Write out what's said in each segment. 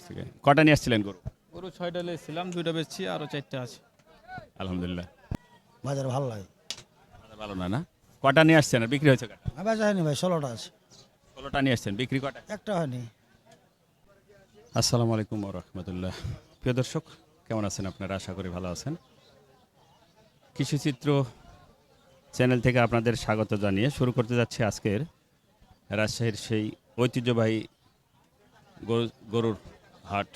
থেকে কটা নিয়ে আসছিলেন গরু? গরু 6টা লেছিলাম, 2টা বেচছি, আরো 4টা আছে। আলহামদুলিল্লাহ। বাজার ভালো লাগে। বাজার ভালো না? কটা নিয়ে আসছেন আর বিক্রি হয়েছে কটা? বেচা হয়নি ভাই, 16টা আছে, 16টা নিয়ে আসছেন, বিক্রি কটা? একটা হয়নি। আসসালামু আলাইকুম ওয়া রাহমাতুল্লাহ। প্রিয় দর্শক, কেমন আছেন আপনারা? আশা করি ভালো আছেন। কৃষিচিত্র চ্যানেল থেকে আপনাদের স্বাগত জানিয়ে শুরু করতে যাচ্ছি আজকের রাজশাহীর সেই ঐতিহ্যবাহী গরুর হাট,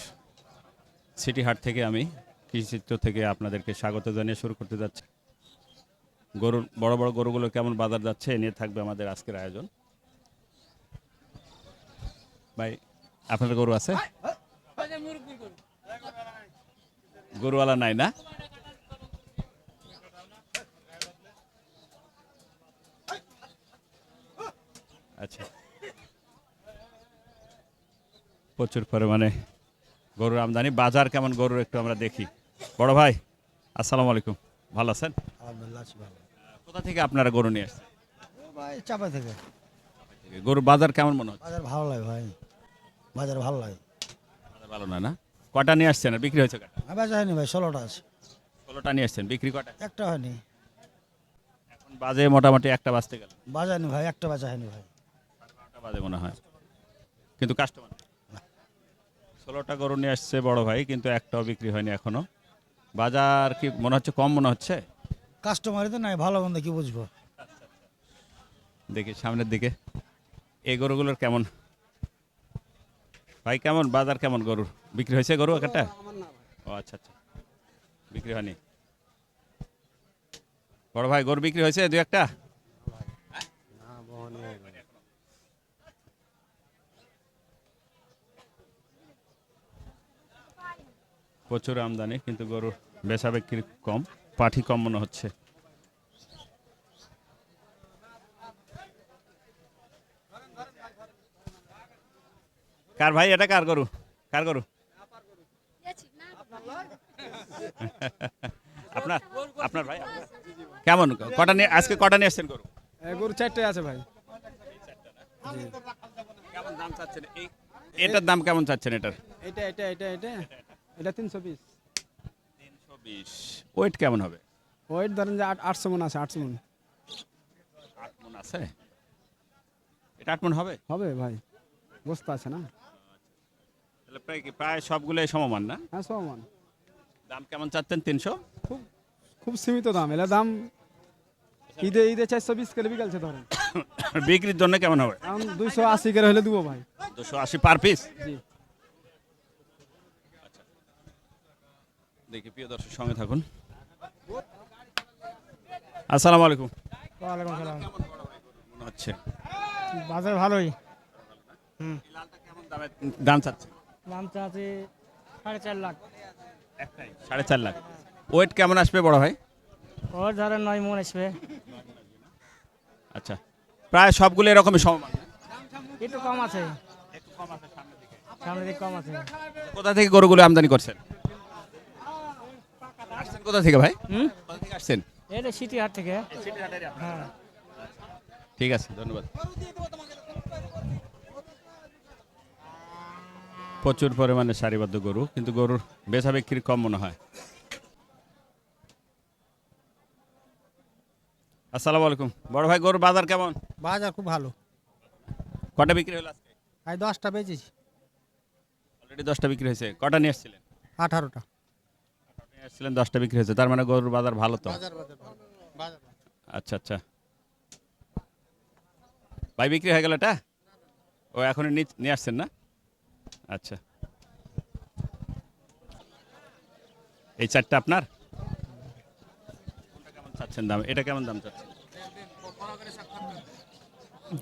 সিটি হাট থেকে আমি কৃষিচিত্র থেকে আপনাদেরকে স্বাগত জানিয়ে শুরু করতে যাচ্ছি। গরুর বড় বড় গরুগুলো কেমন বাজার যাচ্ছে এ নিয়ে থাকবে আমাদের আজকের আয়োজন। ভাই, আপনার গরু আছে? গরুওয়ালা নাই না? আচ্ছা, প্রচুর পরিমাণে গরুর আমদানি। বাজার কেমন গরুর একটু আমরা দেখি। বড় ভাই, আসসালামু আলাইকুম, ভালো আছেন? আলহামদুলিল্লাহ আছি ভালো। কোথা থেকে আপনারা গরু নিয়ে আসছেন? ভাই চাপা থেকে। গরুর বাজার কেমন মনে হচ্ছে? বাজার ভালো লাগে ভাই, বাজার ভালো লাগে। বাজার ভালো না? কটা নিয়ে আসছেন আর বিক্রি হয়েছে কটা? বেচা হয়নি ভাই, 16টা আছে, 16টা নিয়ে আসছেন, বিক্রি কটা? একটা হয়নি। এখন বাজে মোটামুটি একটা বাজতে গেল। বাজার হয়নি ভাই, একটা বেচা হয়নি ভাই। 12টা বাজে মনে হয়, কিন্তু কাস্টমার 16টা গরু নিয়ে আসছে বড় ভাই, কিন্তু একটাও বিক্রি হয়নি এখনো। বাজার কি মনে হচ্ছে কম মনে হচ্ছে? কাস্টমারই তো নাই, ভালো মন্দ কি বুঝবো। দেখি সামনের দিকে এই গরুগুলোর কেমন ভাই, কেমন বাজার, কেমন গরুর বিক্রি হয়েছে? গরু একটা? ও আচ্ছা আচ্ছা, বিক্রি হয়নি। বড় ভাই, গরু বিক্রি হয়েছে দু একটা? প্রচুর আমদানি, কিন্তু গরুর বেচা বিক্রি কম, পাঠি কম মনে হচ্ছে। কার ভাই এটা? কার গরু? কার গরু? আপনার? আপনার ভাই? কেমন কটা নিয়ে আজকে কটা নিয়ে আসছেন গরু? গরু 4টাই আছে ভাই। কেমন দাম চাচ্ছেন এটার দাম কেমন চাচ্ছেন এটার? এটা 320। 320। ওয়েট কেমন হবে? ওয়েট ধরেন যে 800 মন আছে, 800 মন 8 মণ আছে? এটা 8 মণ হবে? হবে ভাই, বস্তা আছে না? তাহলে প্রায় সবগুলো সমমান না? হ্যাঁ, 100 মন। দাম কেমন চাচ্ছেন? 300? খুব খুব সীমিত দাম, এলা দাম ঈদে 420 করে বিকালছে ধরেন। বিক্রির জন্য কেমন হবে? এখন 280 করে হলে দেবো ভাই। 280 পার পিস? জি। দেখি, প্রিয় দর্শক সঙ্গে থাকুন। আসসালামু আলাইকুম। ওয়ালাইকুম সালাম। মনে হচ্ছে বাজার ভালোই। এই লালটা কেমন দাম চাচ্ছে? দাম চাচ্ছি 4.5 লাখ। একটাই 4.5 লাখ। ওয়েট কেমন আসবে বড় ভাই? ওর ধরেন 9 মন আসবে। আচ্ছা, প্রায় সবগুলো এরকমই সমমান না? একটু কম আছে, একটু কম আছে সামনের দিকে। সামনের দিকে কম আছে। কোথা থেকে গরুগুলো আমদানি করছেন? আসছেন কোথা থেকে ভাই? কোথা থেকে আসছেন? এটা সিটি হাট থেকে। হ্যাঁ। ঠিক আছে, ধন্যবাদ। প্রচুর পরিমাণে সারিবদ্ধ গরু, কিন্তু গরুর বেচা বিক্রি কম মনে হয়। আসসালামু আলাইকুম। বড় ভাই, গরুর বাজার কেমন? বাজার খুব ভালো। কটা বিক্রি হলো আজকে? আজ 10টা বেচেছি। অলরেডি 10টা বিক্রি হয়েছে। কটা নিয়ে এসেছিলেন? 18টা। নিয়ে এসেছিলেন, 10টা বিক্রি হয়েছে, তার মানে গরুর বাজার ভালো তো? আচ্ছা আচ্ছা, ভাই বিক্রি হয়ে গেল এটা? ও এখনই নিয়ে আসছেন না? আচ্ছা, এই 4টা আপনার? কোনটা কেমন চাচ্ছেন দাম? এটা কেমন দাম চাচ্ছেন?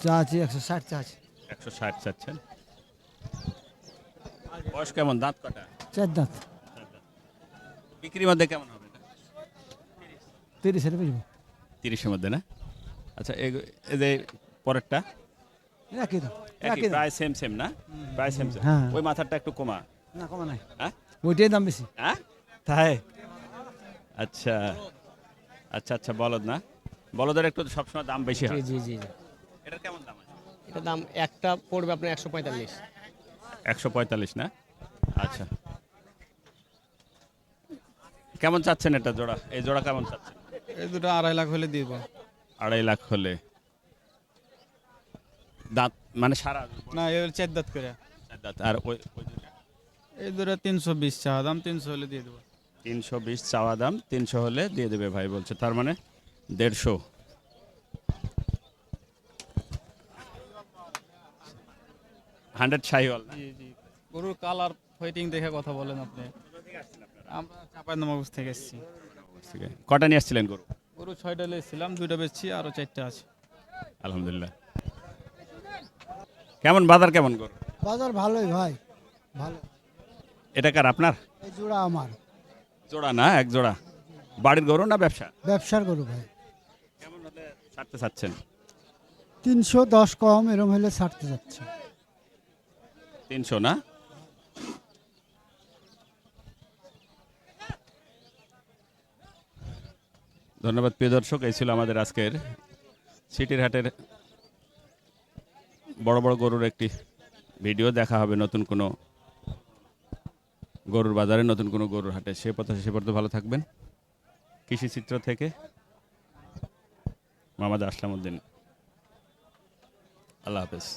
চাচ্ছি 160 চাচ্ছি। 160 চাচ্ছেন। বয়স কেমন? দাঁত কটা? 4 দাঁত। বিক্রির মধ্যে কেমন হবে এটা? 30 এর বেচবো। 30-এর মধ্যে না? আচ্ছা, এই যে পরেরটা একই দাম। একই, প্রায় সেম না? প্রায় সেম। হ্যাঁ। ওই মাথারটা একটু কমা। না কমা নাই, হ্যাঁ? ওইটাই দাম বেশি। হ্যাঁ, তাই? আচ্ছা আচ্ছা আচ্ছা, বলদ না? বলদের একটু সবসময় দাম বেশি হয়। জি জি জি। এটার কেমন দাম আছে? এটার দাম একটা পড়বে আপনার 145। 145 না? আচ্ছা, কেমন চাচ্ছেন এটা জোড়া? এই জোড়া কেমন চাচ্ছেন? এই দুটো 2.5 লাখ হলে দিব। 2.5 লাখ হলে। দাঁত মানে সারা না এর 4 দাঁত করে। দাঁত। আর ওই ওই দুইটা? এই দুটো 320 চাওয়া দাম, 300 হলে দিয়ে দেবো। 320 চাওয়া দাম, 300 হলে দিয়ে দেবে ভাই বলছে, তার মানে 150। 100 শাহিওয়াল না? জি জি। গরুর কালার ফাইটিং দেখে কথা বলেন আপনি। আমরা চাঁপাইনবাবগঞ্জ থেকে এসেছি। ঠিক আছে। কটা নিয়ে আসছিলেন গরু? গরু 6টা এসেছিলাম, 2টা বেচছি, আরো 4টা আছে। আলহামদুলিল্লাহ। কেমন বাজার, কেমন গরু? বাজার ভালোই ভাই, ভালো। এটা কার, আপনার? এই জোড়া আমার জোড়া না, এক জোড়া। বাড়ির গরু না ব্যবসা? ব্যবসার গরু ভাই। কেমন হলে ছাড়তে চাচ্ছেন? 310 কম এরম হলে ছাড়তে যাচ্ছে। 300 না? ধন্যবাদ প্রিয় দর্শক, এই ছিল আমাদের আজকের সিটির হাটের বড় বড় গরুর একটি ভিডিও। দেখা হবে নতুন কোনো গরুর বাজারে, নতুন কোনো গরুর হাটে। সে পর্যন্ত ভালো থাকবেন। কৃষি চিত্র থেকে মোহাম্মদ আসলাম উদ্দিন। আল্লাহ হাফেজ।